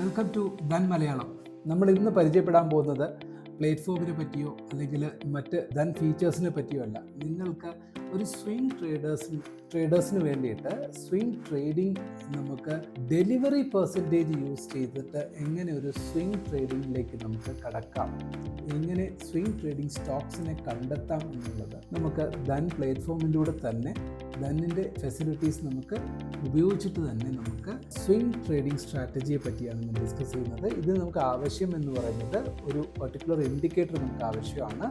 Welcome to Dhan Malayalam. നമ്മൾ ഇന്ന് പരിചയപ്പെടാൻ പോകുന്നത് പ്ലാറ്റ്ഫോമിനെ പറ്റിയോ അല്ലെങ്കിൽ മറ്റ് ധൻ ഫീച്ചേഴ്സിനെ പറ്റിയോ അല്ല. നിങ്ങൾക്ക് ഒരു സ്വിംഗ് ട്രേഡേഴ്സിന് വേണ്ടിയിട്ട് സ്വിംഗ് ട്രേഡിംഗ് നമുക്ക് ഡെലിവറി പെർസെൻറ്റേജ് യൂസ് ചെയ്തിട്ട് എങ്ങനെ ഒരു സ്വിംഗ് ട്രേഡിങ്ങിലേക്ക് നമുക്ക് കടക്കാം, എങ്ങനെ സ്വിംഗ് ട്രേഡിംഗ് സ്റ്റോക്സിനെ കണ്ടെത്താം എന്നുള്ളത് നമുക്ക് ധൻ പ്ലാറ്റ്ഫോമിലൂടെ തന്നെ ധനിൻ്റെ ഫെസിലിറ്റീസ് നമുക്ക് ഉപയോഗിച്ചിട്ട് തന്നെ നമുക്ക് സ്വിംഗ് ട്രേഡിംഗ് സ്ട്രാറ്റജിയെ പറ്റിയാണ് നമ്മൾ ഡിസ്കസ് ചെയ്യുന്നത്. ഇത് നമുക്ക് ആവശ്യം എന്ന് പറയുന്നത് ഒരു പർട്ടിക്കുലർ ഇൻഡിക്കേറ്റർ നമുക്ക് ആവശ്യമാണ്.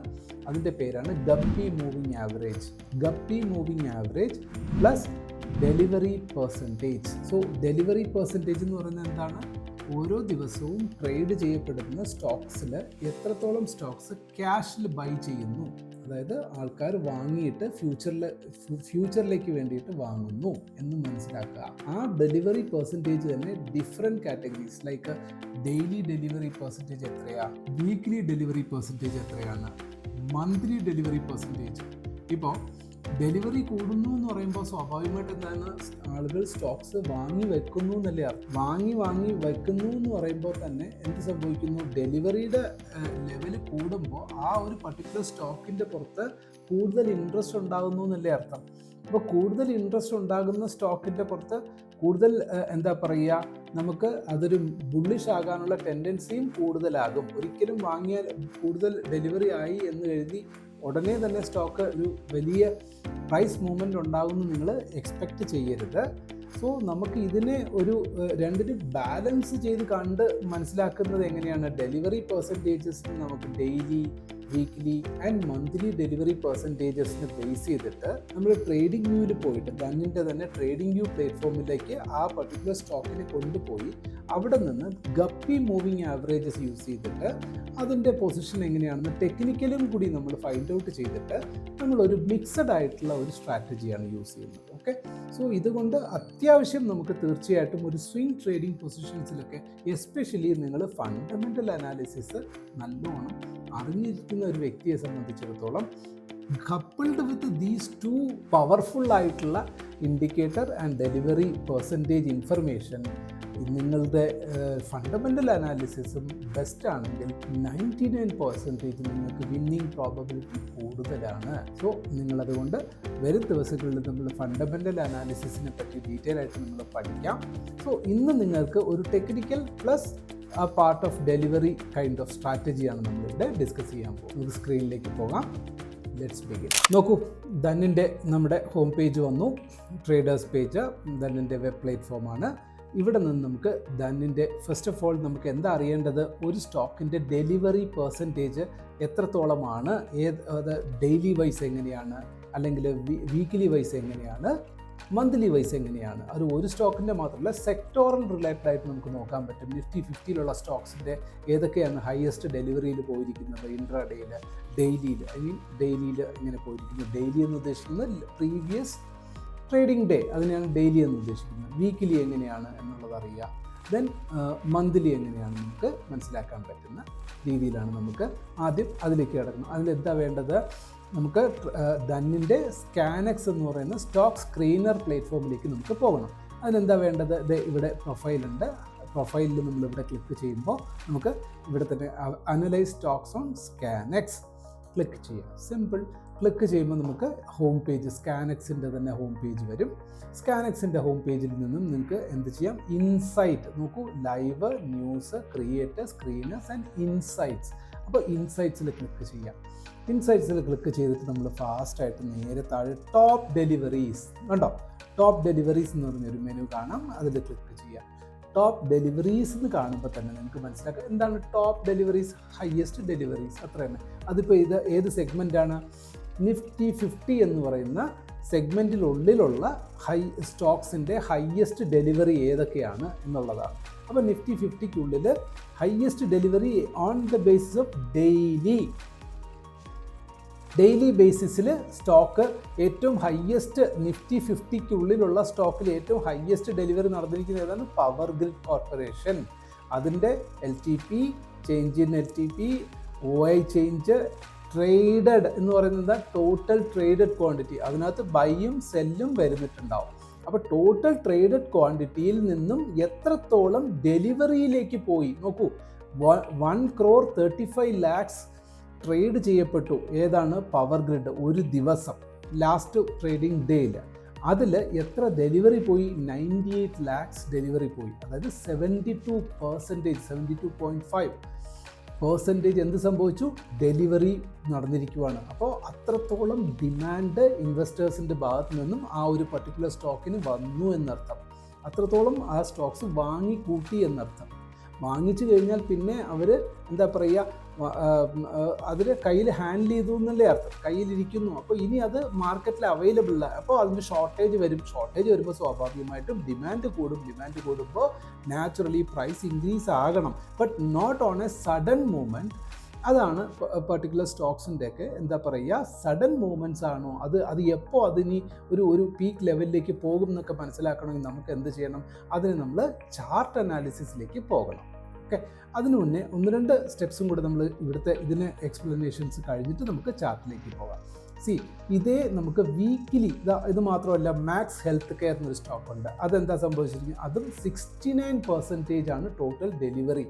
അതിൻ്റെ പേരാണ് guppy moving average. Guppy moving average plus delivery percentage. So delivery percentage എന്ന് പറയുന്നത് എന്താണ്? ഓരോ ദിവസവും ട്രേഡ് ചെയ്യപ്പെടുന്ന സ്റ്റോക്സിൽ എത്രത്തോളം സ്റ്റോക്സ് ക്യാഷിൽ ബൈ ചെയ്യുന്നു, അതായത് ആൾക്കാർ വാങ്ങിയിട്ട് ഫ്യൂച്ചറിലേക്ക് വേണ്ടിയിട്ട് വാങ്ങുന്നു എന്ന് മനസ്സിലാക്കുക. ആ ഡെലിവറി പെർസെൻറ്റേജ് തന്നെ different categories like daily delivery percentage എത്രയാണ്, വീക്ക്ലി ഡെലിവറി പെർസെൻറ്റേജ് എത്രയാണ്, മന്ത്ലി ഡെലിവറി പെർസെൻറ്റേജ്. ഇപ്പോൾ ഡെലിവറി കൂടുന്നു എന്ന് പറയുമ്പോൾ സ്വാഭാവികമായിട്ട് എന്താണ്, ആളുകൾ സ്റ്റോക്സ് വാങ്ങി വെക്കുന്നു എന്നല്ലേ അർത്ഥം. വാങ്ങി വെക്കുന്നു എന്ന് പറയുമ്പോൾ തന്നെ എന്ത് സംഭവിക്കുന്നു? ഡെലിവറിയുടെ ലെവൽ കൂടുമ്പോൾ ആ ഒരു പർട്ടിക്കുലർ സ്റ്റോക്കിൻ്റെ പുറത്ത് കൂടുതൽ ഇൻട്രസ്റ്റ് ഉണ്ടാകുന്നു എന്നല്ലേ അർത്ഥം. അപ്പോൾ കൂടുതൽ ഇൻട്രസ്റ്റ് ഉണ്ടാകുന്ന സ്റ്റോക്കിൻ്റെ പുറത്ത് കൂടുതൽ എന്താ പറയുക, നമുക്ക് അതൊരു ബുള്ളിഷ് ആകാനുള്ള ടെൻഡൻസിയും കൂടുതലാകും. ഒരിക്കലും വാങ്ങിയാൽ കൂടുതൽ ഡെലിവറി ആയി എന്ന് എഴുതി ഉടനെ തന്നെ സ്റ്റോക്ക് ഒരു വലിയ പ്രൈസ് മൂവ്മെൻ്റ് ഉണ്ടാകുമെന്ന് നിങ്ങൾ എക്സ്പെക്റ്റ് ചെയ്യരുത്. സോ നമുക്ക് ഇതിനെ ഒരു രണ്ടിനും ബാലൻസ് ചെയ്ത് കണ്ട് മനസ്സിലാക്കുന്നത് എങ്ങനെയാണ്? ഡെലിവറി പെർസെൻറ്റേജസിന് നമുക്ക് daily, weekly and monthly delivery പെർസെൻറ്റേജസിന് ബേസ് ചെയ്തിട്ട് നമ്മൾ ട്രേഡിംഗ് വ്യൂവിൽ പോയിട്ട് ധനിൻ്റെ തന്നെ ട്രേഡിംഗ് വ്യൂ പ്ലാറ്റ്ഫോമിലേക്ക് ആ പർട്ടിക്കുലർ സ്റ്റോക്കിനെ കൊണ്ടുപോയി അവിടെ നിന്ന് ഗപ്പി മൂവിങ് ആവറേജസ് യൂസ് ചെയ്തിട്ട് അതിൻ്റെ പൊസിഷൻ എങ്ങനെയാണെന്ന് ടെക്നിക്കലും കൂടി നമ്മൾ ഫൈൻഡ് ഔട്ട് ചെയ്തിട്ട് നമ്മളൊരു മിക്സഡ് ആയിട്ടുള്ള ഒരു സ്ട്രാറ്റജിയാണ് യൂസ് ചെയ്യുന്നത്. ഓക്കെ, സോ ഇതുകൊണ്ട് അത്യാവശ്യം നമുക്ക് തീർച്ചയായിട്ടും ഒരു സ്വിംഗ് ട്രേഡിംഗ് പൊസിഷൻസിലൊക്കെ എസ്പെഷ്യലി നിങ്ങൾ ഫണ്ടമെൻ്റൽ അനാലിസിസ് നല്ലോണം അറിഞ്ഞിരിക്കുന്ന ഒരു വ്യക്തിയെ സംബന്ധിച്ചിടത്തോളം coupled with these two powerful ആയിട്ടുള്ള indicator and delivery percentage information, നിങ്ങളുടെ ഫണ്ടമെൻ്റൽ അനാലിസിസും ബെസ്റ്റ് ആണെങ്കിൽ 99% നിങ്ങൾക്ക് വിന്നിങ് പ്രോബബിലിറ്റി കൂടുതലാണ്. സോ നിങ്ങളതുകൊണ്ട് വരും ദിവസങ്ങളിൽ നമ്മൾ ഫണ്ടമെൻ്റൽ അനാലിസിസിനെ പറ്റി ഡീറ്റെയിൽ ആയിട്ട് നമ്മൾ പഠിക്കാം. സോ ഇന്ന് നിങ്ങൾക്ക് ഒരു ടെക്നിക്കൽ പ്ലസ് ആ part of delivery kind of സ്ട്രാറ്റജിയാണ് നമ്മളിവിടെ ഡിസ്കസ് ചെയ്യാൻ പോകുന്നത്. നമുക്ക് സ്ക്രീനിലേക്ക് പോകാം. Let's begin. നോക്കൂ, ധനിൻ്റെ നമ്മുടെ ഹോം പേജ് വന്നു. ട്രേഡേഴ്സ് പേജ് ധനിൻ്റെ വെബ് പ്ലാറ്റ്ഫോമാണ്. ഇവിടെ നിന്ന് നമുക്ക് ധനിൻ്റെ ഫസ്റ്റ് ഓഫ് ഓൾ നമുക്ക് എന്താ അറിയേണ്ടത്? ഒരു സ്റ്റോക്കിൻ്റെ ഡെലിവറി പെർസെൻറ്റേജ് എത്രത്തോളമാണ്, അത് ഡെയിലി വൈസ് എങ്ങനെയാണ്, അല്ലെങ്കിൽ വീക്ക്ലി വൈസ് എങ്ങനെയാണ്, മന്ത്ലി വൈസ് എങ്ങനെയാണ്. അത് ഒരു സ്റ്റോക്കിൻ്റെ മാത്രമല്ല, സെക്ടോറൽ റിലേറ്റഡ് ആയിട്ട് നമുക്ക് നോക്കാൻ പറ്റും. നിഫ്റ്റി 50-ലുള്ള സ്റ്റോക്സിൻ്റെ ഏതൊക്കെയാണ് ഹയസ്റ്റ് ഡെലിവറിയിൽ പോയിരിക്കുന്നത്, ഇൻട്രാഡേയിൽ, ഡെയിലിയിൽ. ഡെയിലിയിൽ ഇങ്ങനെ പോയിരിക്കുന്നത്. ഡെയിലി എന്ന് ഉദ്ദേശിക്കുന്നത് പ്രീവിയസ് ട്രേഡിംഗ് ഡേ, അതിനെയാണ് ഡെയിലി എന്ന് ഉദ്ദേശിക്കുന്നത്. വീക്കിലി എങ്ങനെയാണ് എന്നുള്ളത് അറിയാം. ദെൻ മന്ത്ലി എങ്ങനെയാണ് നമുക്ക് മനസ്സിലാക്കാൻ പറ്റുന്ന രീതിയിലാണ് നമുക്ക് ആദ്യം അതിലേക്ക് കിടക്കുന്നത്. അതിലെന്താ വേണ്ടത്? നമുക്ക് ധനിൻ്റെ സ്കാനെക്സ് എന്ന് പറയുന്ന സ്റ്റോക്ക് സ്ക്രീനർ പ്ലാറ്റ്ഫോമിലേക്ക് നമുക്ക് പോകണം. അതിനെന്താ വേണ്ടത്? ഇവിടെ പ്രൊഫൈലുണ്ട്. പ്രൊഫൈലിൽ നമ്മളിവിടെ ക്ലിക്ക് ചെയ്യുമ്പോൾ നമുക്ക് ഇവിടെ തന്നെ അനലൈസ് സ്റ്റോക്സ് ഓൺ സ്കാനെക്സ് ക്ലിക്ക് ചെയ്യാം. സിമ്പിൾ. ക്ലിക്ക് ചെയ്യുമ്പോൾ നമുക്ക് ഹോം പേജ്, സ്കാനെക്സിൻ്റെ തന്നെ ഹോം പേജ് വരും. സ്കാനെക്സിൻ്റെ ഹോം പേജിൽ നിന്നും നിങ്ങൾക്ക് എന്ത് ചെയ്യാം? ഇൻസൈറ്റ് നോക്കൂ, live, news, create, screeners and insights. അപ്പോൾ ഇൻസൈറ്റ്സിൽ ക്ലിക്ക് ചെയ്യാം. ഇൻസൈറ്റ്സിൽ ക്ലിക്ക് ചെയ്തിട്ട് നമ്മൾ ഫാസ്റ്റായിട്ട് നേരെ താഴെ ടോപ്പ് ഡെലിവറീസ് കണ്ടോ, ടോപ്പ് ഡെലിവറീസ് എന്ന് പറഞ്ഞൊരു മെനു കാണാം. അതിൽ ക്ലിക്ക് ചെയ്യാം. ടോപ്പ് ഡെലിവറീസ് എന്ന് കാണുമ്പോൾ തന്നെ നിങ്ങൾക്ക് മനസ്സിലാക്കുക എന്താണ് ടോപ്പ് ഡെലിവറീസ്, ഹയസ്റ്റ് ഡെലിവറീസ് അത്ര തന്നെ. അതിപ്പോൾ ഇത് ഏത് സെഗ്മെൻറ്റാണ്? നിഫ്റ്റി 50 എന്ന് പറയുന്ന സെഗ്മെൻറ്റിനുള്ളിലുള്ള സ്റ്റോക്സിൻ്റെ ഹയസ്റ്റ് ഡെലിവറി ഏതൊക്കെയാണ് എന്നുള്ളതാണ്. അപ്പോൾ നിഫ്റ്റി 50-ക്കുള്ളിൽ highest delivery on the basis of daily ബേസിസിൽ സ്റ്റോക്ക് ഏറ്റവും ഹയസ്റ്റ് നിഫ്റ്റി 50-ക്കുള്ളിലുള്ള സ്റ്റോക്കിൽ ഏറ്റവും ഹയസ്റ്റ് ഡെലിവറി നടന്നിരിക്കുന്നത് ഏതാണ്? Power grid corporation. അതിൻ്റെ LTP, change in LTP, OI change, traded എന്ന് പറയുന്നത് ടോട്ടൽ ട്രേഡഡ് ക്വാണ്ടിറ്റി, അതിനകത്ത് ബൈയും സെല്ലും വരുന്നിട്ടുണ്ടാവും. അപ്പോൾ ടോട്ടൽ ട്രേഡഡ് ക്വാണ്ടിറ്റിയിൽ നിന്നും എത്രത്തോളം ഡെലിവറിയിലേക്ക് പോയി നോക്കൂ. 1,35,00,000 ട്രേഡ് ചെയ്യപ്പെട്ടു. ഏതാണ്? പവർ ഗ്രിഡ് ഒരു ദിവസം ലാസ്റ്റ് ട്രേഡിംഗ് ഡേയിൽ. അതിൽ എത്ര ഡെലിവറി പോയി? 98 lakhs ഡെലിവറി പോയി. അതായത് 72.5% എന്ത് സംഭവിച്ചു? ഡെലിവറി നടന്നിരിക്കുകയാണ്. അപ്പോൾ അത്രത്തോളം ഡിമാൻഡ് ഇൻവെസ്റ്റേഴ്സിൻ്റെ ഭാഗത്തു നിന്നും ആ ഒരു പർട്ടിക്കുലർ സ്റ്റോക്കിന് വന്നു എന്നർത്ഥം. അത്രത്തോളം ആ സ്റ്റോക്സ് വാങ്ങിക്കൂട്ടി എന്നർത്ഥം. വാങ്ങിച്ചു കഴിഞ്ഞാൽ പിന്നെ അവർ എന്താ പറയുക, അതിൽ കയ്യിൽ ഹാൻഡിൽ ചെയ്തു എന്നല്ലേ അർത്ഥം, കയ്യിലിരിക്കുന്നു. അപ്പോൾ ഇനി അത് മാർക്കറ്റിൽ അവൈലബിൾ അല്ല. അപ്പോൾ അതിന് ഷോർട്ടേജ് വരുമ്പോൾ സ്വാഭാവികമായിട്ടും ഡിമാൻഡ് കൂടുമ്പോൾ നാച്ചുറലി പ്രൈസ് ഇൻക്രീസ് ആകണം. But not on a sudden movement. അതാണ് പർട്ടിക്കുലർ സ്റ്റോക്സിൻ്റെയൊക്കെ എന്താ പറയുക, സഡൻ മൂവ്മെൻറ്റ്സ് ആണോ, അത് എപ്പോൾ അതിനി ഒരു പീക്ക് ലെവലിലേക്ക് പോകും എന്നൊക്കെ മനസ്സിലാക്കണമെങ്കിൽ നമുക്ക് എന്ത് ചെയ്യണം? അതിന് നമ്മൾ ചാർട്ട് അനാലിസിസിലേക്ക് പോകണം. ഓക്കെ, അതിനു മുന്നേ 1-2 സ്റ്റെപ്സും കൂടെ നമ്മൾ ഇതിന് എക്സ്പ്ലനേഷൻസ് കഴിഞ്ഞിട്ട് നമുക്ക് ചാർട്ടിലേക്ക് പോകാം. ഇതേ നമുക്ക് വീക്കിലി ഇത് മാത്രമല്ല, മാക്സ് ഹെൽത്ത് കെയർ എന്നൊരു സ്റ്റോക്ക് ഉണ്ട്. അതെന്താ സംഭവിച്ചിരിക്കുന്നത്? അതും 69% ആണ് total delivery.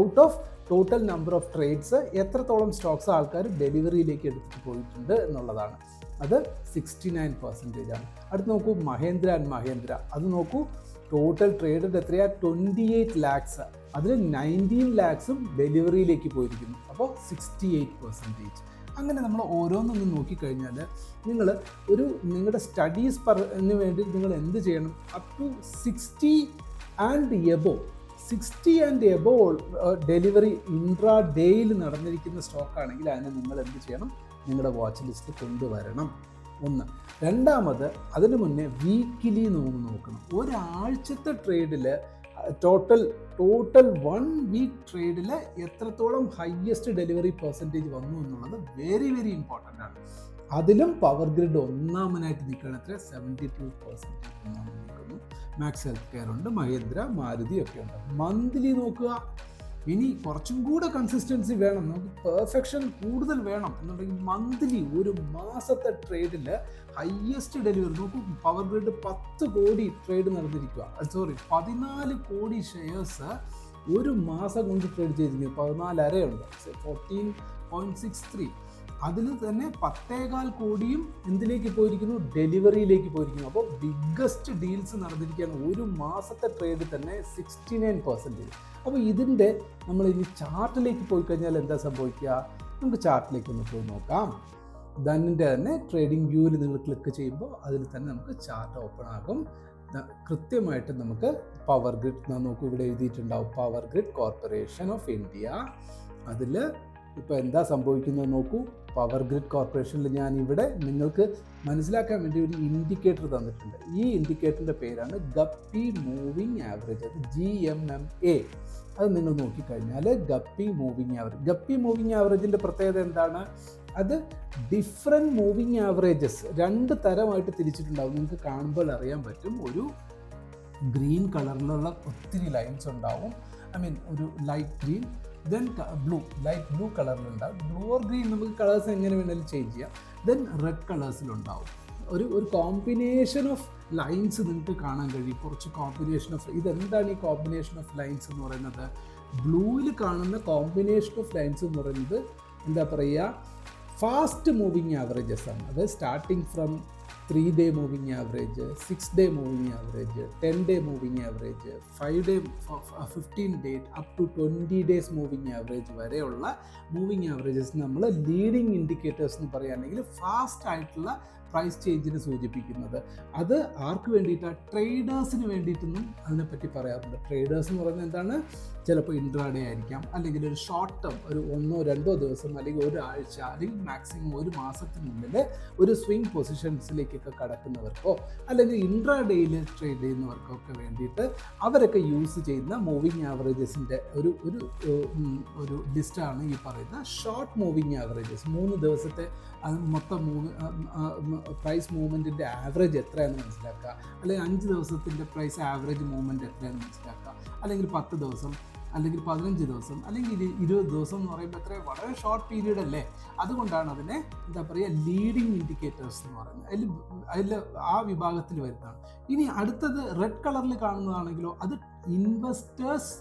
Out of total number of trades എത്രത്തോളം സ്റ്റോക്സ് ആൾക്കാർ ഡെലിവറിയിലേക്ക് എടുത്തിട്ട് പോയിട്ടുണ്ട് എന്നുള്ളതാണ്. അത് 69% ആണ്. അടുത്ത് നോക്കൂ, മഹേന്ദ്ര ആൻഡ് മഹേന്ദ്ര. അത് നോക്കൂ, ടോട്ടൽ ട്രേഡഡ് എത്രയാ? 28 lakhs. അതിൽ 19 lakhs ഡെലിവറിയിലേക്ക് പോയിരിക്കുന്നു. അപ്പോൾ 68%. അങ്ങനെ നമ്മൾ ഓരോന്നൊന്ന് നോക്കിക്കഴിഞ്ഞാൽ നിങ്ങളുടെ സ്റ്റഡീസിന് വേണ്ടി നിങ്ങൾ എന്ത് ചെയ്യണം? Up to 60 and above delivery intra ഡേയിൽ നടന്നിരിക്കുന്ന സ്റ്റോക്കാണെങ്കിൽ അതിനെ നിങ്ങൾ എന്ത് ചെയ്യണം? നിങ്ങളുടെ വാച്ച് ലിസ്റ്റ് കൊണ്ടുവരണം. ഒന്ന്. രണ്ടാമത്, അതിന് മുന്നേ വീക്കിലി നോക്കണം. ഒരാഴ്ചത്തെ ട്രേഡിൽ ടോട്ടൽ 1 വീക്ക് ട്രേഡിൽ എത്രത്തോളം ഹയസ്റ്റ് ഡെലിവറി പെർസെൻറ്റേജ് വന്നു എന്നുള്ളത് വെരി വെരി ഇമ്പോർട്ടൻ്റ് ആണ്. അതിലും പവർ ഗ്രിഡ് ഒന്നാമനായിട്ട് നിൽക്കുകയാണ്. 72% ഒന്നാമത് നിൽക്കുന്നു. മാക്സ് ഹെൽത്ത് കെയർ ഉണ്ട്, മഹേന്ദ്ര, മാരുതി ഒക്കെ ഉണ്ട്. മന്ത്ലി നോക്കുക. ഇനി കുറച്ചും കൂടെ കൺസിസ്റ്റൻസി വേണം, നമുക്ക് പെർഫെക്ഷൻ കൂടുതൽ വേണം എന്നുണ്ടെങ്കിൽ മന്ത്ലി ഒരു മാസത്തെ ട്രേഡിൽ ഹയസ്റ്റ് ഡെലിവറി നോക്കൂ. പവർ ഗ്രിഡ് 10 കോടി ട്രേഡ് നടന്നിരിക്കുക. 14 കോടി ഷെയർസ് ഒരു മാസം കൊണ്ട് ട്രേഡ് ചെയ്തിരിക്കുന്നത്. 14.5 ഉണ്ട്, 14.63. അതിൽ തന്നെ 10.25 കോടിയും എന്തിലേക്ക് പോയിരിക്കുന്നു? ഡെലിവറിയിലേക്ക് പോയിരിക്കുന്നു. അപ്പോൾ ബിഗ്ഗസ്റ്റ് ഡീൽസ് നടന്നിരിക്കുകയാണ് ഒരു മാസത്തെ ട്രേഡ് തന്നെ 69%. അപ്പോൾ ഇതിൻ്റെ നമ്മൾ ഇനി ചാർട്ടിലേക്ക് പോയി കഴിഞ്ഞാൽ എന്താ സംഭവിക്കുക? നമുക്ക് ചാർട്ടിലേക്ക് ഒന്ന് പോയി നോക്കാം. ധനിൻ്റെ തന്നെ ട്രേഡിംഗ് വ്യൂവിൽ നിങ്ങൾ ക്ലിക്ക് ചെയ്യുമ്പോൾ അതിൽ തന്നെ നമുക്ക് ചാർട്ട് ഓപ്പൺ ആകും. കൃത്യമായിട്ട് നമുക്ക് പവർ ഗ്രിഡ് നോക്കൂ, ഇവിടെ എഴുതിയിട്ടുണ്ടാവും power grid corporation of India. അതിൽ ഇപ്പോൾ എന്താ സംഭവിക്കുന്നത് നോക്കൂ. പവർ ഗ്രിഡ് കോർപ്പറേഷനിൽ ഞാൻ ഇവിടെ നിങ്ങൾക്ക് മനസ്സിലാക്കാൻ വേണ്ടി ഒരു ഇൻഡിക്കേറ്റർ തന്നിട്ടുണ്ട്. ഈ ഇൻഡിക്കേറ്ററിൻ്റെ പേരാണ് ഗപ്പി മൂവിങ് ആവറേജ്. അത് GMMA. അത് നിങ്ങൾ നോക്കിക്കഴിഞ്ഞാൽ ഗപ്പി മൂവിങ് ആവറേജിൻ്റെ പ്രത്യേകത എന്താണ്? അത് ഡിഫറെൻറ്റ് മൂവിങ് ആവറേജസ് 2 തരമായിട്ട് തിരിച്ചിട്ടുണ്ടാവും. നിങ്ങൾക്ക് കാണുമ്പോൾ അറിയാൻ പറ്റും. ഒരു ഗ്രീൻ കളറിലുള്ള ഒത്തിരി ലൈൻസ് ഉണ്ടാവും. ഒരു light green, then light blue കളറിലുണ്ടാവും. ബ്ലൂ ഓർ ഗ്രീൻ നമുക്ക് കളേഴ്സ് എങ്ങനെ വേണമെങ്കിലും ചേഞ്ച് ചെയ്യാം. ദെൻ റെഡ് കളേഴ്സിലുണ്ടാവും. ഒരു കോമ്പിനേഷൻ ഓഫ് ലൈൻസ് നിങ്ങൾക്ക് കാണാൻ കഴിയും. കുറച്ച് കോമ്പിനേഷൻ ഓഫ് ഇതെന്താണ് ഈ കോമ്പിനേഷൻ ഓഫ് ലൈൻസ് എന്ന് പറയുന്നത്? ബ്ലൂവിൽ കാണുന്ന കോമ്പിനേഷൻ ഓഫ് ലൈൻസ് എന്ന് പറയുന്നത് എന്താ പറയുക, ഫാസ്റ്റ് മൂവിങ് ആവറേജസ് ആണ്. അത് starting from 3-day moving average, 6-day moving average, 10-day moving average, 5-day 15 day up to 20 days moving average വരെയുള്ള മൂവിങ് ആവറേജസ് നമ്മൾ ലീഡിങ് ഇൻഡിക്കേറ്റേഴ്സ് എന്ന് പറയുകയാണെങ്കിൽ ഫാസ്റ്റ് ആയിട്ടുള്ള പ്രൈസ് ചേഞ്ചിനെ സൂചിപ്പിക്കുന്നത്. അത് ആർക്ക് വേണ്ടിയിട്ടാണ്? ട്രേഡേഴ്സിന് വേണ്ടിയിട്ടൊന്നും അതിനെപ്പറ്റി പറയാറുണ്ട്. ട്രേഡേഴ്സ് എന്ന് പറയുന്നത് എന്താണ്? ചിലപ്പോൾ ഇൻട്രാഡേ ആയിരിക്കാം, അല്ലെങ്കിൽ ഒരു ഷോർട്ട് ടേം, ഒരു 1-2 ദിവസം, അല്ലെങ്കിൽ ഒരാഴ്ച, അല്ലെങ്കിൽ മാക്സിമം ഒരു മാസത്തിനുള്ളിൽ ഒരു സ്വിംഗ് പൊസിഷൻസിലേക്കൊക്കെ കടക്കുന്നവർക്കോ അല്ലെങ്കിൽ ഇൻട്രാഡേയിൽ ട്രേഡ് ചെയ്യുന്നവർക്കൊക്കെ വേണ്ടിയിട്ട് അവരൊക്കെ യൂസ് ചെയ്യുന്ന മൂവിങ് ആവറേജസിൻ്റെ ഒരു ലിസ്റ്റാണ് ഈ പറയുന്ന ഷോർട്ട് മൂവിങ് ആവറേജസ്. 3 ദിവസത്തെ മൊത്തം പ്രൈസ് മൂവ്മെൻറ്റിൻ്റെ ആവറേജ് എത്രയാണെന്ന് മനസ്സിലാക്കുക, അല്ലെങ്കിൽ 5 ദിവസത്തിൻ്റെ പ്രൈസ് ആവറേജ് മൂവ്മെൻറ്റ് എത്രയാണെന്ന് മനസ്സിലാക്കുക, അല്ലെങ്കിൽ 10 ദിവസം, അല്ലെങ്കിൽ 15 ദിവസം അല്ലെങ്കിൽ 20 ദിവസം എന്ന് പറയുമ്പോൾ വളരെ ഷോർട്ട് പീരീഡ് അല്ലേ. അതുകൊണ്ടാണ് അതിനെ എന്താ പറയുക ലീഡിങ് ഇൻഡിക്കേറ്റേഴ്സ് എന്ന് പറയുന്നത്. അതിൽ ആ വിഭാഗത്തിൽ വരുന്നതാണ്. ഇനി അടുത്തത് റെഡ് കളറിൽ കാണുന്നതാണെങ്കിലോ അത് ഇൻവെസ്റ്റേഴ്സ്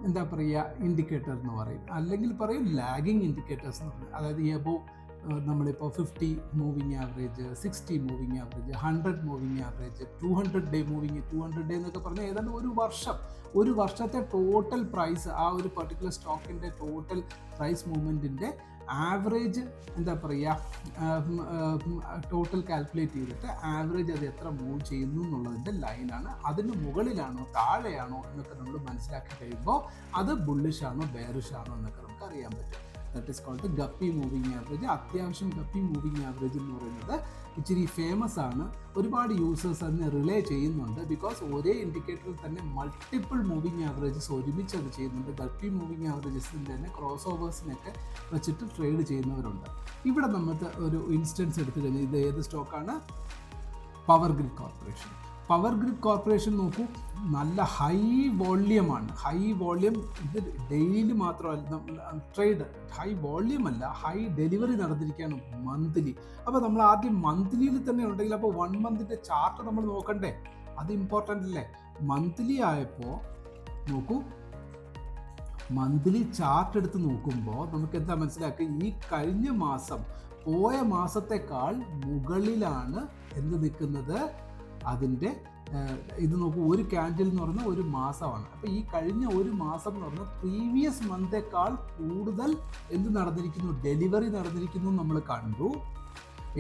എന്താ പറയുക ഇൻഡിക്കേറ്റർ എന്ന് പറയും, അല്ലെങ്കിൽ പറയും ലാഗിങ് ഇൻഡിക്കേറ്റേഴ്സ് എന്ന് പറയും. അതായത് എബോവ് നമ്മളിപ്പോൾ 50 moving average, 60 moving average, 100 moving average, 200 day moving, 200 day എന്നൊക്കെ പറഞ്ഞാൽ ഏതാണ്ട് ഒരു വർഷത്തെ ടോട്ടൽ പ്രൈസ്, ആ ഒരു പെർട്ടിക്കുലർ സ്റ്റോക്കിൻ്റെ ടോട്ടൽ പ്രൈസ് മൂവ്മെൻറ്റിൻ്റെ ആവറേജ് എന്താ പറയുക ടോട്ടൽ കാൽക്കുലേറ്റ് ചെയ്തിട്ട് ആവറേജ് അത് എത്ര മൂവ് ചെയ്യുന്നു എന്നുള്ളതിൻ്റെ ലൈനാണ്. അതിന് മുകളിലാണോ താഴെയാണോ എന്നൊക്കെ നമ്മൾ മനസ്സിലാക്കി കഴിയുമ്പോൾ അത് ബുള്ളിഷ് ആണോ ബെയറിഷ് ആണോ എന്നൊക്കെ നമുക്ക് അറിയാൻ പറ്റും. That is called guppy moving average. അത്യാവശ്യം ഗപ്പി മൂവിങ് ആവറേജ് എന്ന് പറയുന്നത് ഇച്ചിരി ഫേമസ് ആണ്. ഒരുപാട് യൂസേഴ്സ് അതിനെ റിലേ ചെയ്യുന്നുണ്ട്. ബിക്കോസ് ഒരേ ഇൻഡിക്കേറ്ററിൽ തന്നെ മൾട്ടിപ്പിൾ മൂവിങ് ആവറേജസ് ഒരുമിച്ച് അത് ചെയ്യുന്നുണ്ട്. ഗപ്പി മൂവിങ് ആവറേജസിൻ്റെ തന്നെ ക്രോസ് ഓവേഴ്സിനൊക്കെ വെച്ചിട്ട് ട്രേഡ് ചെയ്യുന്നവരുണ്ട്. ഇവിടെ നമുക്ക് ഒരു ഇൻസ്റ്റൻസ് എടുത്തു കഴിഞ്ഞാൽ ഇത് ഏത് സ്റ്റോക്കാണ്? Power grid corporation. Power grid corporation നോക്കൂ, നല്ല ഹൈ വോള്യമാണ്. ഹൈ വോള്യം ഇത് ഡെയിലി മാത്രമല്ല ട്രേഡ്, ഹൈ വോള്യം അല്ല, ഹൈ ഡെലിവറി നടന്നിരിക്കുകയാണ് മന്ത്ലി. അപ്പോൾ നമ്മൾ ആദ്യം മന്ത്ലിയിൽ തന്നെ ഉണ്ടെങ്കിൽ അപ്പോൾ 1 മന്തിൻ്റെ ചാർട്ട് നമ്മൾ നോക്കണ്ടേ? അത് ഇമ്പോർട്ടൻ്റ് അല്ലേ? മന്ത്ലി ആയപ്പോൾ നോക്കൂ, മന്ത്ലി ചാർട്ട് എടുത്ത് നോക്കുമ്പോൾ നമുക്ക് എന്താ മനസ്സിലാക്കുക, ഈ കഴിഞ്ഞ മാസം പോയ മാസത്തേക്കാൾ മുകളിലാണ് എന്ത് നിൽക്കുന്നത്, അതിൻ്റെ ഇത് നോക്കൂ, ഒരു ക്യാൻഡിൽ എന്ന് പറഞ്ഞാൽ ഒരു മാസമാണ്. അപ്പോൾ ഈ കഴിഞ്ഞ ഒരു മാസം എന്ന് പറഞ്ഞാൽ പ്രീവിയസ് മന്തേക്കാൾ കൂടുതൽ എന്ത് നടന്നിരിക്കുന്നു, ഡെലിവറി നടന്നിരിക്കുന്നു നമ്മൾ കണ്ടു.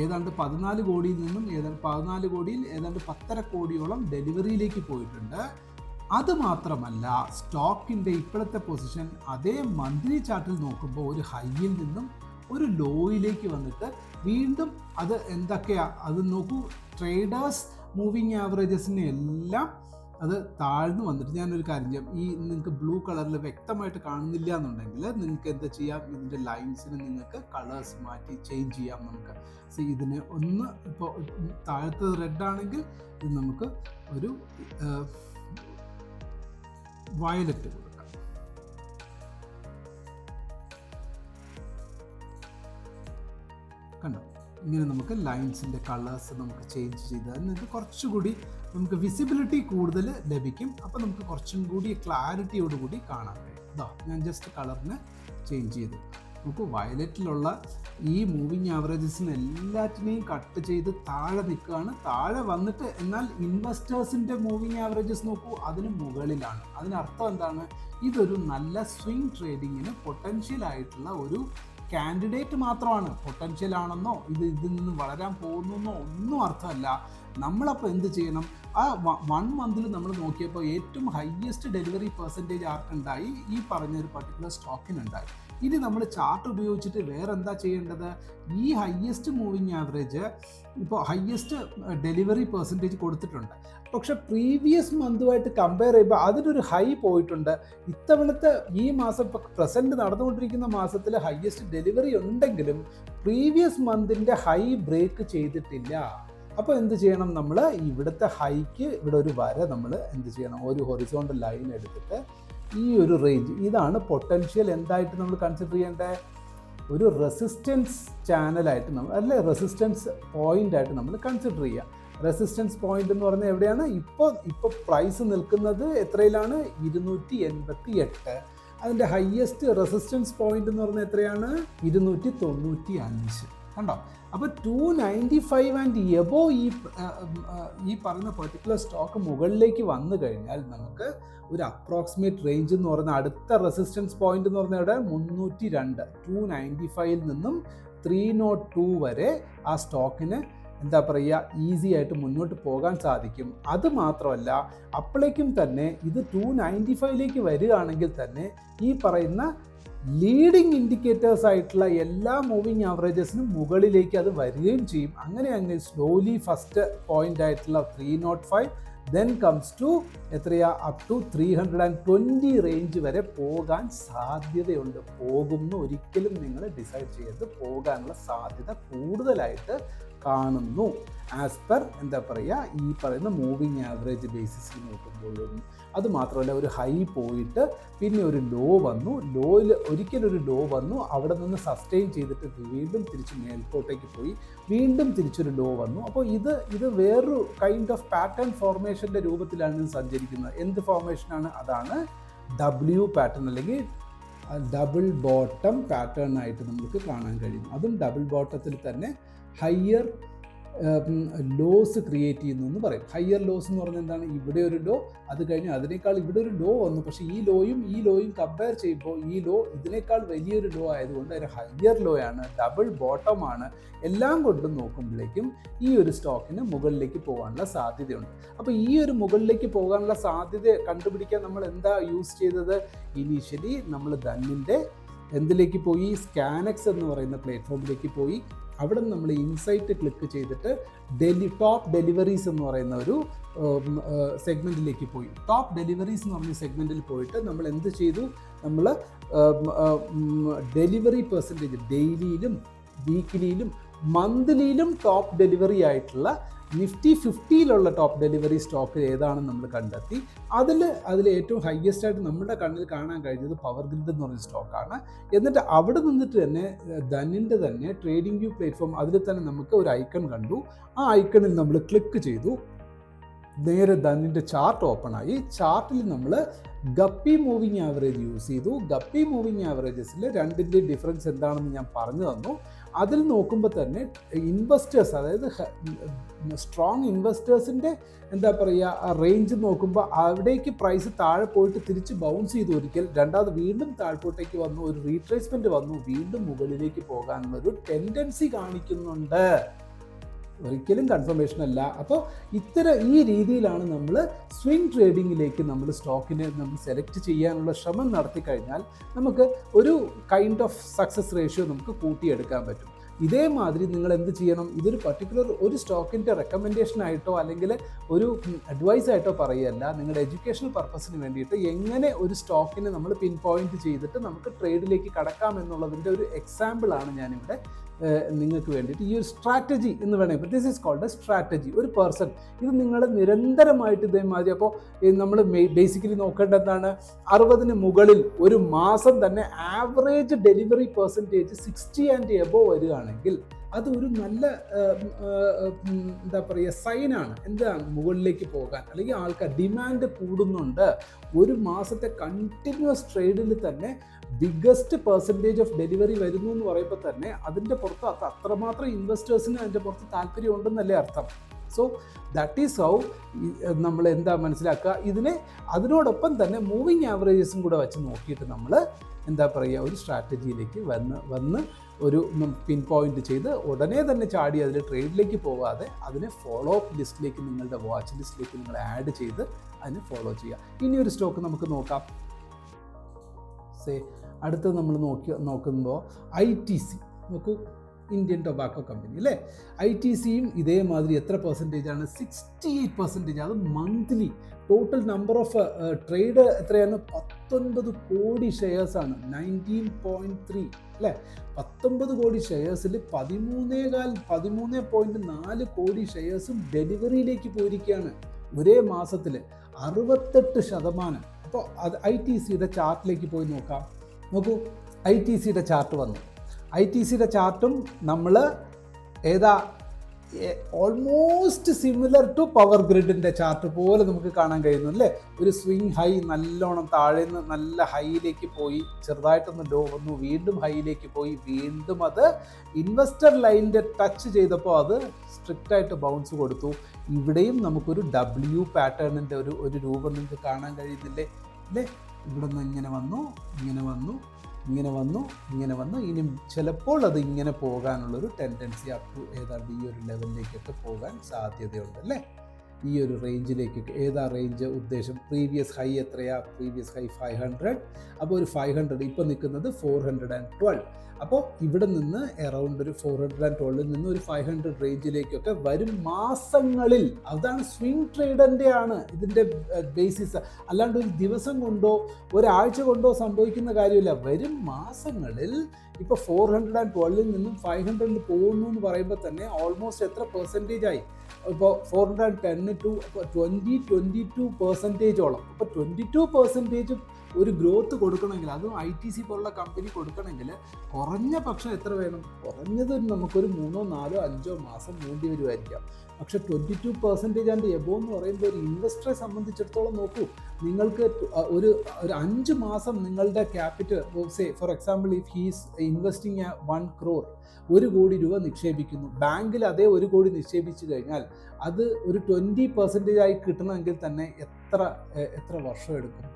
ഏതാണ്ട് 14 കോടിയിൽ നിന്നും 14 കോടിയിൽ ഏതാണ്ട് 10.5 കോടിയോളം ഡെലിവറിയിലേക്ക് പോയിട്ടുണ്ട്. അതുമാത്രമല്ല സ്റ്റോക്കിൻ്റെ ഇപ്പോഴത്തെ പൊസിഷൻ അതേ മന്ത്ലി ചാർട്ടിൽ നോക്കുമ്പോൾ ഒരു ഹൈയിൽ നിന്നും ഒരു ലോയിലേക്ക് വന്നിട്ട് വീണ്ടും അത് എന്തൊക്കെയാണ് അത് നോക്കൂ, ട്രേഡേഴ്സ് മൂവിങ് ആവറേജസിനെ എല്ലാം അത് താഴ്ന്നു വന്നിട്ട് ഞാനൊരു കാര്യം ചെയ്യാം, ഈ നിങ്ങൾക്ക് ബ്ലൂ കളറിൽ വ്യക്തമായിട്ട് കാണുന്നില്ല എന്നുണ്ടെങ്കിൽ നിങ്ങൾക്ക് എന്താ ചെയ്യാം, ഇതിൻ്റെ ലൈൻസിന് നിങ്ങൾക്ക് കളേഴ്സ് മാറ്റി ചേഞ്ച് ചെയ്യാം. നമുക്ക് ഇതിന് ഒന്ന് ഇപ്പോൾ താഴത്തത് റെഡ് ആണെങ്കിൽ ഇത് നമുക്ക് ഒരു വയലറ്റ് കൊടുക്കാം. കണ്ടോ, ഇങ്ങനെ നമുക്ക് ലൈൻസിൻ്റെ കളേഴ്സ് നമുക്ക് ചേഞ്ച് ചെയ്താൽ നിങ്ങൾക്ക് കുറച്ചുകൂടി നമുക്ക് വിസിബിലിറ്റി കൂടുതൽ ലഭിക്കും. അപ്പോൾ നമുക്ക് കുറച്ചും കൂടി ക്ലാരിറ്റിയോടുകൂടി കാണാൻ കഴിയും. ഇതാ ഞാൻ ജസ്റ്റ് കളറിനെ ചേഞ്ച് ചെയ്തു. നമുക്ക് വയലറ്റിലുള്ള ഈ മൂവിങ് ആവറേജസിന് എല്ലാറ്റിനെയും കട്ട് ചെയ്ത് താഴെ നിൽക്കുകയാണ്. താഴെ വന്നിട്ട് എന്നാൽ ഇൻവെസ്റ്റേഴ്സിൻ്റെ മൂവിങ് ആവറേജസ് നോക്കൂ, അതിന് മുകളിലാണ്. അതിനർത്ഥം എന്താണ്, ഇതൊരു നല്ല സ്വിംഗ് ട്രേഡിങ്ങിന് പൊട്ടൻഷ്യൽ ആയിട്ടുള്ള ഒരു കാൻഡിഡേറ്റ് മാത്രമാണ്. പൊട്ടൻഷ്യൽ ആണെന്നോ ഇതിൽ നിന്ന് വളരാൻ പോകുന്നെന്നോ ഒന്നും അർത്ഥമല്ല. നമ്മളപ്പോൾ എന്ത് ചെയ്യണം, ആ 1 മന്തിൽ നമ്മൾ നോക്കിയപ്പോൾ ഏറ്റവും ഹയസ്റ്റ് ഡെലിവറി പെർസെൻറ്റേജ് ആർക്കുണ്ടായി, ഈ പറഞ്ഞൊരു പർട്ടിക്കുലർ സ്റ്റോക്കിനുണ്ടായി. ഇനി നമ്മൾ ചാർട്ട് ഉപയോഗിച്ചിട്ട് വേറെ എന്താ ചെയ്യേണ്ടത്, ഈ ഹയസ്റ്റ് മൂവിങ് ആവറേജ് ഇപ്പോൾ ഹയസ്റ്റ് ഡെലിവറി പെർസെൻറ്റേജ് കൊടുത്തിട്ടുണ്ട്, പക്ഷെ പ്രീവിയസ് മന്തുമായിട്ട് കമ്പയർ ചെയ്യുമ്പോൾ അതിനൊരു ഹൈ പോയിട്ടുണ്ട്. ഇത്തവണത്തെ ഈ മാസം ഇപ്പോൾ പ്രസൻറ്റ് നടന്നുകൊണ്ടിരിക്കുന്ന മാസത്തിൽ ഹയസ്റ്റ് ഡെലിവറി ഉണ്ടെങ്കിലും പ്രീവിയസ് മന്തിൻ്റെ ഹൈ ബ്രേക്ക് ചെയ്തിട്ടില്ല. അപ്പോൾ എന്ത് ചെയ്യണം, നമ്മൾ ഇവിടുത്തെ ഹൈക്ക് ഇവിടെ ഒരു വര നമ്മൾ എന്ത് ചെയ്യണം, ഒരു ഹൊറിസോണ്ടൽ ലൈൻ എടുത്തിട്ട് ഈ ഒരു റേഞ്ച്, ഇതാണ് പൊട്ടൻഷ്യൽ എന്തായിട്ട് നമ്മൾ കൺസിഡർ ചെയ്യേണ്ടത്, ഒരു റെസിസ്റ്റൻസ് ചാനലായിട്ട് നമ്മൾ അല്ലെ റെസിസ്റ്റൻസ് പോയിൻ്റ് ആയിട്ട് നമ്മൾ കൺസിഡർ ചെയ്യുക. റെസിസ്റ്റൻസ് പോയിന്റ് എന്ന് പറഞ്ഞാൽ എവിടെയാണ്, ഇപ്പോൾ പ്രൈസ് നിൽക്കുന്നത് എത്രയിലാണ്, 288. അതിൻ്റെ ഹയസ്റ്റ് റെസിസ്റ്റൻസ് പോയിന്റ് എന്ന് പറഞ്ഞാൽ എത്രയാണ്, 295. കണ്ടോ, അപ്പോൾ 295 ആൻഡ് എബോ ഈ പറയുന്ന പെർട്ടിക്കുലർ സ്റ്റോക്ക് മുകളിലേക്ക് വന്നു കഴിഞ്ഞാൽ നമുക്ക് ഒരു അപ്രോക്സിമേറ്റ് റേഞ്ച് എന്ന് പറഞ്ഞാൽ അടുത്ത റെസിസ്റ്റൻസ് പോയിന്റ് എന്ന് പറഞ്ഞാൽ ഇവിടെ 302, 295 നിന്നും 302 വരെ ആ സ്റ്റോക്കിന് എന്താ പറയുക ഈസി ആയിട്ട് മുന്നോട്ട് പോകാൻ സാധിക്കും. അതുമാത്രമല്ല അപ്പോഴേക്കും തന്നെ ഇത് 295ലേക്ക് വരികയാണെങ്കിൽ തന്നെ ഈ പറയുന്ന ലീഡിങ് ഇൻഡിക്കേറ്റേഴ്സ് ആയിട്ടുള്ള എല്ലാ മൂവിങ് ആവറേജസിനും മുകളിലേക്ക് അത് വരികയും ചെയ്യും. അങ്ങനെ സ്ലോലി ഫസ്റ്റ് പോയിന്റ് ആയിട്ടുള്ള 305 ദെൻ കംസ് ടു എത്രയാ അപ് ടു 320 റേഞ്ച് വരെ പോകാൻ സാധ്യതയുണ്ട്. പോകുമെന്ന് ഒരിക്കലും നിങ്ങൾ ഡിസൈഡ് ചെയ്യരുത്, പോകാനുള്ള സാധ്യത കൂടുതലായിട്ട് കാണുന്നു ആസ് പെർ എന്താ പറയുക ഈ പറയുന്ന മൂവിങ് ആവറേജ് ബേസിസിൽ നോക്കുമ്പോഴും. അതുമാത്രമല്ല ഒരു ഹൈ പോയിട്ട് പിന്നെ ഒരു ലോ വന്നു, ലോയിൽ ഒരിക്കലൊരു ലോ വന്നു, അവിടെ നിന്ന് സസ്റ്റെയിൻ ചെയ്തിട്ട് വീണ്ടും തിരിച്ച് മേൽപോട്ടേക്ക് പോയി, വീണ്ടും തിരിച്ചൊരു ലോ വന്നു. അപ്പോൾ ഇത് വേറൊരു കൈൻഡ് ഓഫ് പാറ്റേൺ ഫോർമേഷൻ്റെ രൂപത്തിലാണ് ഇത് സഞ്ചരിക്കുന്നത്. എന്ത് ഫോർമേഷനാണ്? അതാണ് W പാറ്റേൺ അല്ലെങ്കിൽ ഡബിൾ ബോട്ടം പാറ്റേൺ ആയിട്ട് നമുക്ക് കാണാൻ കഴിയും. അതും ഡബിൾ ബോട്ടത്തിൽ തന്നെ ഹയർ ലോസ് ക്രിയേറ്റ് ചെയ്യുന്നു എന്ന് പറയും. ഹയർ ലോസ് എന്ന് പറഞ്ഞാൽ എന്താണ്? ഇവിടെ ഒരു ലോ, അത് കഴിഞ്ഞ് അതിനേക്കാൾ ഇവിടെ ഒരു ലോ വന്നു, പക്ഷേ ഈ ലോയും കമ്പയർ ചെയ്യുമ്പോൾ ഈ ലോ ഇതിനേക്കാൾ വലിയൊരു ലോ ആയതുകൊണ്ട് ഒരു ഹയർ ലോ ആണ്, ഡബിൾ ബോട്ടമാണ്. എല്ലാം കൊണ്ടും നോക്കുമ്പോഴേക്കും ഈ ഒരു സ്റ്റോക്കിന് മുകളിലേക്ക് പോകാനുള്ള സാധ്യതയുണ്ട്. അപ്പോൾ ഈ ഒരു മുകളിലേക്ക് പോകാനുള്ള സാധ്യത കണ്ടുപിടിക്കാൻ നമ്മൾ എന്താ യൂസ് ചെയ്തത്? ഇനീഷ്യലി നമ്മൾ ധന്നിൻ്റെ എന്തിലേക്ക് പോയി? സ്കാനക്സ് എന്ന് പറയുന്ന പ്ലാറ്റ്ഫോമിലേക്ക് പോയി. അവിടെ നിന്ന് നമ്മൾ ഇൻസൈറ്റ് ക്ലിക്ക് ചെയ്തിട്ട് ടോപ്പ് ഡെലിവറീസ് എന്ന് പറയുന്ന ഒരു സെഗ്മെൻറ്റിലേക്ക് പോയി. ടോപ്പ് ഡെലിവറീസ് എന്ന് പറഞ്ഞ സെഗ്മെൻറ്റിൽ പോയിട്ട് നമ്മൾ എന്ത് ചെയ്തു? നമ്മൾ ഡെലിവറി പെർസെൻറ്റേജ് ഡെയിലിയിലും വീക്കിലിയിലും മന്ത്ലിയിലും ടോപ്പ് ഡെലിവറി ആയിട്ടുള്ള നിഫ്റ്റി 50-ലുള്ള ടോപ്പ് ഡെലിവറി സ്റ്റോക്ക് ഏതാണെന്ന് നമ്മൾ കണ്ടെത്തി. അതിൽ ഏറ്റവും ഹയസ്റ്റ് ആയിട്ട് നമ്മുടെ കണ്ണിൽ കാണാൻ കഴിഞ്ഞത് പവർ ഗ്രിഡ് എന്ന് പറഞ്ഞ സ്റ്റോക്കാണ്. എന്നിട്ട് അവിടെ നിന്നിട്ട് തന്നെ ധനിൻ്റെ തന്നെ ട്രേഡിംഗ് വ്യൂ പ്ലാറ്റ്ഫോം, അതിൽ തന്നെ നമുക്ക് ഒരു ഐക്കൺ കണ്ടു. ആ ഐക്കണിൽ നമ്മൾ ക്ലിക്ക് ചെയ്തു, നേരെ ധനിൻ്റെ ചാർട്ട് ഓപ്പൺ ആയി. ചാർട്ടിൽ നമ്മൾ ഗപ്പി മൂവിങ് ആവറേജ് യൂസ് ചെയ്തു. ഗപ്പി മൂവിങ് ആവറേജസിൽ രണ്ടിൻ്റെ ഡിഫറൻസ് എന്താണെന്ന് ഞാൻ പറഞ്ഞു തന്നു. അതിൽ നോക്കുമ്പോൾ തന്നെ ഇൻവെസ്റ്റേഴ്സ്, അതായത് സ്ട്രോങ് ഇൻവെസ്റ്റേഴ്സിൻ്റെ എന്താ പറയുക റേഞ്ച് നോക്കുമ്പോൾ അവിടേക്ക് പ്രൈസ് താഴെ പോയിട്ട് തിരിച്ച് ബൗൺസ് ചെയ്തു ഒരിക്കൽ, രണ്ടാമത് വീണ്ടും താഴ്പോട്ടേക്ക് വന്നു, ഒരു റീട്രേസ്മെൻറ്റ് വന്നു, വീണ്ടും മുകളിലേക്ക് പോകാനുള്ളൊരു ടെൻഡൻസി കാണിക്കുന്നുണ്ട്. ഒരിക്കലും കൺഫർമേഷൻ അല്ല. അപ്പോൾ ഈ രീതിയിലാണ് നമ്മൾ സ്വിംഗ് ട്രേഡിങ്ങിലേക്ക് നമ്മൾ സ്റ്റോക്കിനെ നമ്മൾ സെലക്ട് ചെയ്യാനുള്ള ശ്രമം നടത്തി കഴിഞ്ഞാൽ നമുക്ക് ഒരു കൈൻഡ് ഓഫ് സക്സസ് റേഷ്യോ നമുക്ക് കൂട്ടിയെടുക്കാൻ പറ്റും. ഇതേമാതിരി നിങ്ങൾ എന്ത് ചെയ്യണം? ഇതൊരു പർട്ടിക്കുലർ ഒരു സ്റ്റോക്കിൻ്റെ റെക്കമെൻഡേഷൻ ആയിട്ടോ അല്ലെങ്കിൽ ഒരു അഡ്വൈസ് ആയിട്ടോ പറയുകയല്ല, നിങ്ങളുടെ എഡ്യൂക്കേഷണൽ പർപ്പസിന് വേണ്ടിയിട്ട് എങ്ങനെ ഒരു സ്റ്റോക്കിനെ നമ്മൾ പിൻ പോയിന്റ് ചെയ്തിട്ട് നമുക്ക് ട്രേഡിലേക്ക് കടക്കാം എന്നുള്ളതിൻ്റെ ഒരു എക്സാമ്പിളാണ് ഞാനിവിടെ നിങ്ങൾക്ക് വേണ്ടിയിട്ട് ഈ ഒരു സ്ട്രാറ്റജി എന്ന് വേണമെങ്കിൽ, this is called a strategy. ഒരു പേഴ്സൺ ഇത് നിങ്ങൾ നിരന്തരമായിട്ട് ഇതേമാതിരി, അപ്പോൾ നമ്മൾ ബേസിക്കലി നോക്കേണ്ടത് എന്താണ്? 60-ന് മുകളിൽ ഒരു മാസം തന്നെ average delivery percentage 60 and above വരികയാണെങ്കിൽ അത് ഒരു നല്ല എന്താ പറയുക സൈനാണ്. എന്താണ്? മുകളിലേക്ക് പോകാൻ, അല്ലെങ്കിൽ ആൾക്കാർ ഡിമാൻഡ് കൂടുന്നുണ്ട്. ഒരു മാസത്തെ കണ്ടിന്യൂസ് ട്രേഡിൽ തന്നെ ബിഗ്ഗസ്റ്റ് പെർസെൻറ്റേജ് ഓഫ് ഡെലിവറി വരുന്നു എന്ന് പറയുമ്പോൾ തന്നെ അതിൻ്റെ പുറത്ത് അത്രമാത്രം ഇൻവെസ്റ്റേഴ്സിന് അതിൻ്റെ പുറത്ത് താല്പര്യം ഉണ്ടെന്നല്ലേ അർത്ഥം. സോ ദാറ്റ് ഈസ് ഹൗ നമ്മൾ എന്താ മനസ്സിലാക്കുക, അതിനോടൊപ്പം തന്നെ മൂവിങ് ആവറേജസും കൂടെ വെച്ച് നോക്കിയിട്ട് നമ്മൾ എന്താ പറയുക ഒരു സ്ട്രാറ്റജിയിലേക്ക് വന്ന് ഒരു പിൻ പോയിന്റ് ചെയ്ത് ഉടനെ തന്നെ ചാടി അതിൽ ട്രേഡിലേക്ക് പോകാതെ അതിനെ ഫോളോ അപ്പ് ലിസ്റ്റിലേക്ക്, നിങ്ങളുടെ വാച്ച് ലിസ്റ്റിലേക്ക് നിങ്ങൾ ആഡ് ചെയ്ത് അതിനെ ഫോളോ ചെയ്യുക. ഇനിയൊരു സ്റ്റോക്ക് നമുക്ക് നോക്കാം. അടുത്തത് നമ്മൾ നോക്കുമ്പോൾ ITC നോക്കൂ, ഇന്ത്യൻ ടൊബാക്കോ കമ്പനി അല്ലേ. ITCയും ഇതേമാതിരി എത്ര പെർസെൻറ്റേജാണ്? 68%. അത് monthly total number of trade എത്രയാണ്? 19 കോടി ഷെയർസാണ്. 19.3 അല്ലേ. 19 കോടി ഷെയർസിൽ 13.4 കോടി ഷെയർസും ഡെലിവറിയിലേക്ക് പോയിരിക്കുകയാണ് ഒരേ മാസത്തിൽ, 68%. അപ്പോൾ അത് ITCയുടെ ചാർട്ടിലേക്ക് പോയി നോക്കാം. നോക്കൂ, ITCയുടെ ചാർട്ട് വന്നു. ITCയുടെ ചാർട്ടും നമ്മൾ ഓൾമോസ്റ്റ് സിമിലർ ടു പവർ ഗ്രിഡിൻ്റെ ചാർട്ട് പോലെ നമുക്ക് കാണാൻ കഴിയുന്നു അല്ലേ. ഒരു സ്വിംഗ് ഹൈ നല്ലോണം താഴെ നിന്ന് നല്ല ഹൈയിലേക്ക് പോയി, ചെറുതായിട്ടൊന്ന് ലോ വന്നു, വീണ്ടും ഹൈയിലേക്ക് പോയി, വീണ്ടും അത് ഇൻവെസ്റ്റർ ലൈനിൻ്റെ ടച്ച് ചെയ്തപ്പോൾ അത് സ്ട്രിക്റ്റായിട്ട് ബൗൺസ് കൊടുത്തു. ഇവിടെയും നമുക്കൊരു W പാറ്റേണിൻ്റെ ഒരു രൂപം നിങ്ങൾക്ക് കാണാൻ കഴിയുന്നില്ലേ അല്ലേ. ഇവിടെ നിന്ന് ഇങ്ങനെ വന്നു, ഇങ്ങനെ വന്നു, ഇങ്ങനെ വന്നു, ഇങ്ങനെ വന്നു. ഇനി ചിലപ്പോൾ അത് ഇങ്ങനെ പോകാനുള്ളൊരു ടെൻഡൻസി അപ് ടു ഏതാണ്ട് ഈ ഒരു ലെവലിലേക്കൊക്കെ പോകാൻ സാധ്യതയുണ്ട് അല്ലേ. ഈ ഒരു റേഞ്ചിലേക്കൊക്കെ ഏതാ റേഞ്ച് ഉദ്ദേശം? പ്രീവിയസ് ഹൈ എത്രയാ? Previous high 500. അപ്പോൾ ഒരു 500 ഇപ്പോൾ നിൽക്കുന്നത് 412. അപ്പോൾ ഇവിടെ നിന്ന് അറൗണ്ട് ഒരു 412 നിന്ന് ഒരു 500 റേഞ്ചിലേക്കൊക്കെ വരും മാസങ്ങളിൽ. അതാണ് സ്വിംഗ് ട്രേഡറിൻ്റെ ആണ് ഇതിൻ്റെ ബേസിസ്. അല്ലാണ്ട് ഒരു ദിവസം കൊണ്ടോ ഒരാഴ്ച കൊണ്ടോ സംഭവിക്കുന്ന കാര്യമില്ല. വരും മാസങ്ങളിൽ ഇപ്പോൾ 412 നിന്നും 500 പോകുന്നു എന്ന് പറയുമ്പോൾ തന്നെ ഓൾമോസ്റ്റ് എത്ര പെർസെൻറ്റേജ് ആയി? ഇപ്പോൾ 410 ടു 22%. അപ്പോൾ 22% ഒരു ഗ്രോത്ത് കൊടുക്കണമെങ്കിൽ, അതും ITC പോലുള്ള കമ്പനി കൊടുക്കണമെങ്കിൽ കുറഞ്ഞ പക്ഷം എത്ര വേണം? കുറഞ്ഞത് നമുക്കൊരു 3, 4, 5 മാസം വേണ്ടി വരുമായിരിക്കാം. പക്ഷെ 22% ആൻഡ് എബോ എന്ന് പറയുമ്പോൾ ഒരു ഇൻവെസ്റ്ററെ സംബന്ധിച്ചിടത്തോളം നോക്കൂ, നിങ്ങൾക്ക് ഒരു 5 മാസം നിങ്ങളുടെ capital, say for example if he's investing 1 crore, 1 കോടി രൂപ നിക്ഷേപിക്കുന്നു, ബാങ്കിൽ അതേ 1 കോടി നിക്ഷേപിച്ചു കഴിഞ്ഞാൽ അത് ഒരു 20% ആയി കിട്ടണമെങ്കിൽ തന്നെ എത്ര വർഷം എടുക്കും?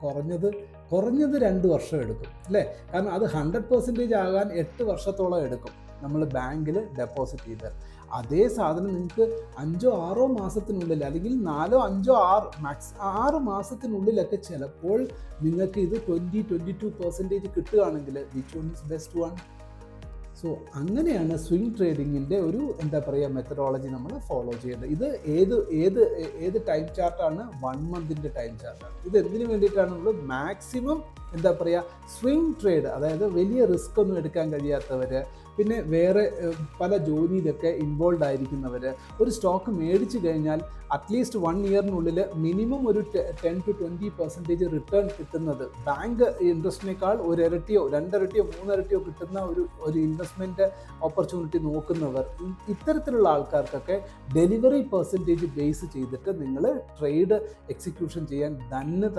കുറഞ്ഞത് 2 വർഷം എടുക്കും അല്ലേ? കാരണം അത് 100% ആകാൻ 8 വർഷത്തോളം എടുക്കും നമ്മൾ ബാങ്കിൽ ഡെപ്പോസിറ്റ് ചെയ്താൽ. അതേ സാധനം നിങ്ങൾക്ക് 5, 6 മാസത്തിനുള്ളിൽ, അല്ലെങ്കിൽ 4, 5, 6 മാസത്തിനുള്ളിലൊക്കെ ചിലപ്പോൾ നിങ്ങൾക്ക് ഇത് 22% കിട്ടുകയാണെങ്കിൽ which one is best one? So അങ്ങനെയാണ് സ്വിംഗ് ട്രേഡിങ്ങിൻ്റെ ഒരു മെത്തഡോളജി നമ്മൾ ഫോളോ ചെയ്യേണ്ടത്. ഇത് ഏത് ടൈം ചാർട്ടാണ്? 1 മന്തിൻ്റെ ടൈം ചാർട്ടാണ്. ഇത് എന്തിനു വേണ്ടിയിട്ടാണ്? നമ്മൾ മാക്സിമം സ്വിംഗ് ട്രേഡ്, അതായത് വലിയ റിസ്ക് ഒന്നും എടുക്കാൻ കഴിയാത്തവർ, പിന്നെ വേറെ പല ജോലിയിലൊക്കെ ഇൻവോൾവ് ആയിരിക്കുന്നവർ, ഒരു സ്റ്റോക്ക് മേടിച്ചു കഴിഞ്ഞാൽ അറ്റ്ലീസ്റ്റ് 1 ഇയറിനുള്ളിൽ മിനിമം ഒരു 10 to 20% റിട്ടേൺ കിട്ടുന്നത്, ബാങ്ക് ഇൻട്രസ്റ്റിനേക്കാൾ 1 ഇരട്ടിയോ 2 ഇരട്ടിയോ 3 ഇരട്ടിയോ കിട്ടുന്ന ഒരു ഇൻവെസ്റ്റ്മെൻറ്റ് ഓപ്പർച്യൂണിറ്റി നോക്കുന്നവർ, ഇത്തരത്തിലുള്ള ആൾക്കാർക്കൊക്കെ ഡെലിവറി പെർസെൻറ്റേജ് ബേസ് ചെയ്തിട്ട് നിങ്ങൾ ട്രേഡ് എക്സിക്യൂഷൻ ചെയ്യാൻ തന്നെ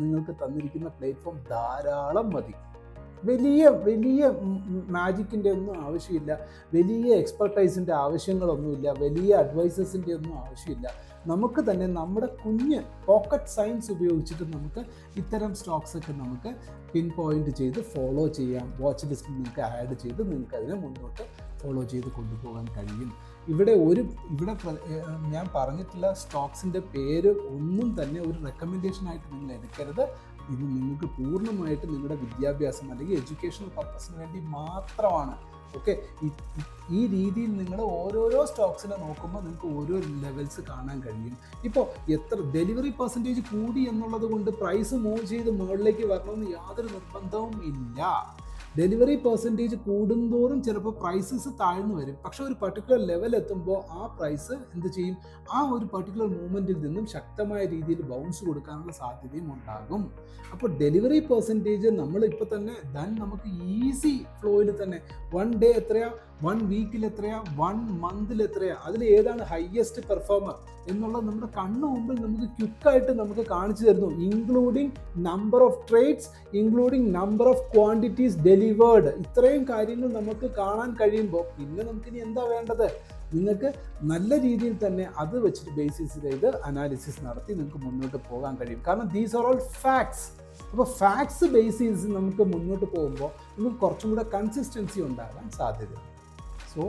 നിങ്ങൾക്ക് തന്നിരിക്കുന്ന പ്ലാറ്റ്ഫോം ധാരാളം മതി. വലിയ മാജിക്കിൻ്റെ ഒന്നും ആവശ്യമില്ല, വലിയ എക്സ്പെർട്ടൈസിൻ്റെ ആവശ്യങ്ങളൊന്നുമില്ല, വലിയ അഡ്വൈസേഴ്സിൻ്റെ ഒന്നും ആവശ്യമില്ല. നമുക്ക് തന്നെ നമ്മുടെ കുഞ്ഞ് പോക്കറ്റ് സയൻസ് ഉപയോഗിച്ചിട്ട് നമുക്ക് ഇത്തരം സ്റ്റോക്സൊക്കെ നമുക്ക് പിൻ പോയിൻ്റ് ചെയ്ത് ഫോളോ ചെയ്യാം. വാച്ച് ലിസ്റ്റിൽ നിങ്ങൾക്ക് ആഡ് ചെയ്ത് നിങ്ങൾക്ക് അതിനെ മുന്നോട്ട് ഫോളോ ചെയ്ത് കൊണ്ടുപോകാൻ കഴിയും. ഇവിടെ ഞാൻ പറഞ്ഞിട്ടുള്ള സ്റ്റോക്സിൻ്റെ പേര് ഒന്നും തന്നെ ഒരു റെക്കമെൻഡേഷനായിട്ട് നിങ്ങൾ എടുക്കരുത്. ഇത് നിങ്ങൾക്ക് പൂർണ്ണമായിട്ട് നിങ്ങളുടെ വിദ്യാഭ്യാസം അല്ലെങ്കിൽ എഡ്യൂക്കേഷണൽ പർപ്പസിന് വേണ്ടി മാത്രമാണ്. ഓക്കെ, ഈ രീതിയിൽ നിങ്ങൾ ഓരോരോ സ്റ്റോക്സിനെ നോക്കുമ്പോൾ നിങ്ങൾക്ക് ഓരോ ലെവൽസ് കാണാൻ കഴിയും. ഇപ്പോൾ എത്ര ഡെലിവറി പെർസെൻറ്റേജ് കൂടി എന്നുള്ളത് കൊണ്ട് പ്രൈസ് മൂവ് ചെയ്ത് മുകളിലേക്ക് വരണമെന്ന് യാതൊരു നിർബന്ധവും ഇല്ല. ഡെലിവറി പെർസെൻറ്റേജ് കൂടുന്തോറും ചിലപ്പോൾ പ്രൈസസ് താഴ്ന്നു വരും. പക്ഷേ ഒരു പർട്ടിക്കുലർ ലെവൽ എത്തുമ്പോൾ ആ പ്രൈസ് എന്ത് ചെയ്യും? ആ ഒരു പർട്ടിക്കുലർ മൂവ്മെൻറ്റിൽ നിന്നും ശക്തമായ രീതിയിൽ ബൗൺസ് കൊടുക്കാനുള്ള സാധ്യതയും ഉണ്ടാകും. അപ്പോൾ ഡെലിവറി പെർസെൻറ്റേജ് നമ്മളിപ്പോൾ തന്നെ നമുക്ക് ഈസി ഫ്ലോയിൽ തന്നെ 1 ഡേ എത്രയാ, 1 വീക്കിൽ എത്രയാ, 1 മന്തിൽ എത്രയാ, അതിൽ ഏതാണ് ഹയസ്റ്റ് പെർഫോമർ എന്നുള്ളത് നമ്മുടെ കണ്ണു മുമ്പിൽ നമുക്ക് ക്വിക്കായിട്ട് നമുക്ക് കാണിച്ചു തരുന്നു. Including number of trades, including number of quantities delivered. ഇത്രയും കാര്യങ്ങൾ നമുക്ക് കാണാൻ കഴിയുമ്പോൾ പിന്നെ നമുക്കിനി എന്താ വേണ്ടത്? നിങ്ങൾക്ക് നല്ല രീതിയിൽ തന്നെ അത് വെച്ചിട്ട് ബേസിസ് ചെയ്ത് അനാലിസിസ് നടത്തി നിങ്ങൾക്ക് മുന്നോട്ട് പോകാൻ കഴിയും. കാരണം ദീസ് ആർ ഓൾ ഫാക്ട്സ്. അപ്പോൾ ഫാക്ട്സ് ബേസിസ് നമുക്ക് മുന്നോട്ട് പോകുമ്പോൾ നമുക്ക് കുറച്ചും കൂടെ കൺസിസ്റ്റൻസി ഉണ്ടാകാൻ സാധ്യതയുണ്ട്. സോ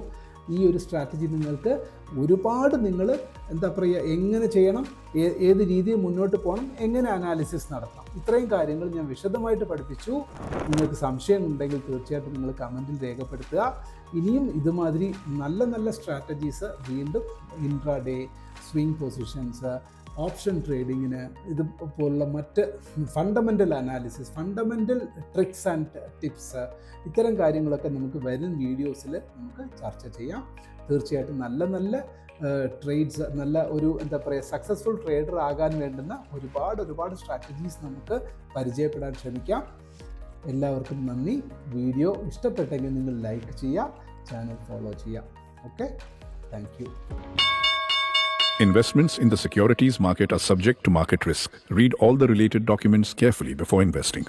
ഈ ഒരു സ്ട്രാറ്റജി നിങ്ങൾക്ക് ഒരുപാട് നിങ്ങൾ എങ്ങനെ ചെയ്യണം, ഏത് രീതിയിൽ മുന്നോട്ട് പോകണം, എങ്ങനെ അനാലിസിസ് നടത്തണം, ഇത്രയും കാര്യങ്ങൾ ഞാൻ വിശദമായിട്ട് പഠിപ്പിച്ചു. നിങ്ങൾക്ക് സംശയം ഉണ്ടെങ്കിൽ തീർച്ചയായിട്ടും നിങ്ങൾ കമൻറ്റിൽ രേഖപ്പെടുത്തുക. ഇനിയും ഇതുമാതിരി നല്ല സ്ട്രാറ്റജീസ് വീണ്ടും ഇൻട്രാഡേ, സ്വിംഗ് പൊസിഷൻസ്, ഓപ്ഷൻ ട്രേഡിങ്ങിന്, ഇതുപോലുള്ള മറ്റ് fundamental analysis, fundamental tricks and tips, ഇത്തരം കാര്യങ്ങളൊക്കെ നമുക്ക് വരും വീഡിയോസിൽ നമുക്ക് ചർച്ച ചെയ്യാം. തീർച്ചയായിട്ടും നല്ല ട്രേഡ്സ്, നല്ല ഒരു സക്സസ്ഫുൾ ട്രേഡർ ആകാൻ വേണ്ടുന്ന ഒരുപാട് സ്ട്രാറ്റജീസ് നമുക്ക് പരിചയപ്പെടാൻ ശ്രമിക്കാം. എല്ലാവർക്കും നന്ദി. വീഡിയോ ഇഷ്ടപ്പെട്ടെങ്കിൽ നിങ്ങൾ ലൈക്ക് ചെയ്യുക, ചാനൽ ഫോളോ ചെയ്യുക. Okay, thank you. Investments in the securities market are subject to market risk. Read all the related documents carefully before investing.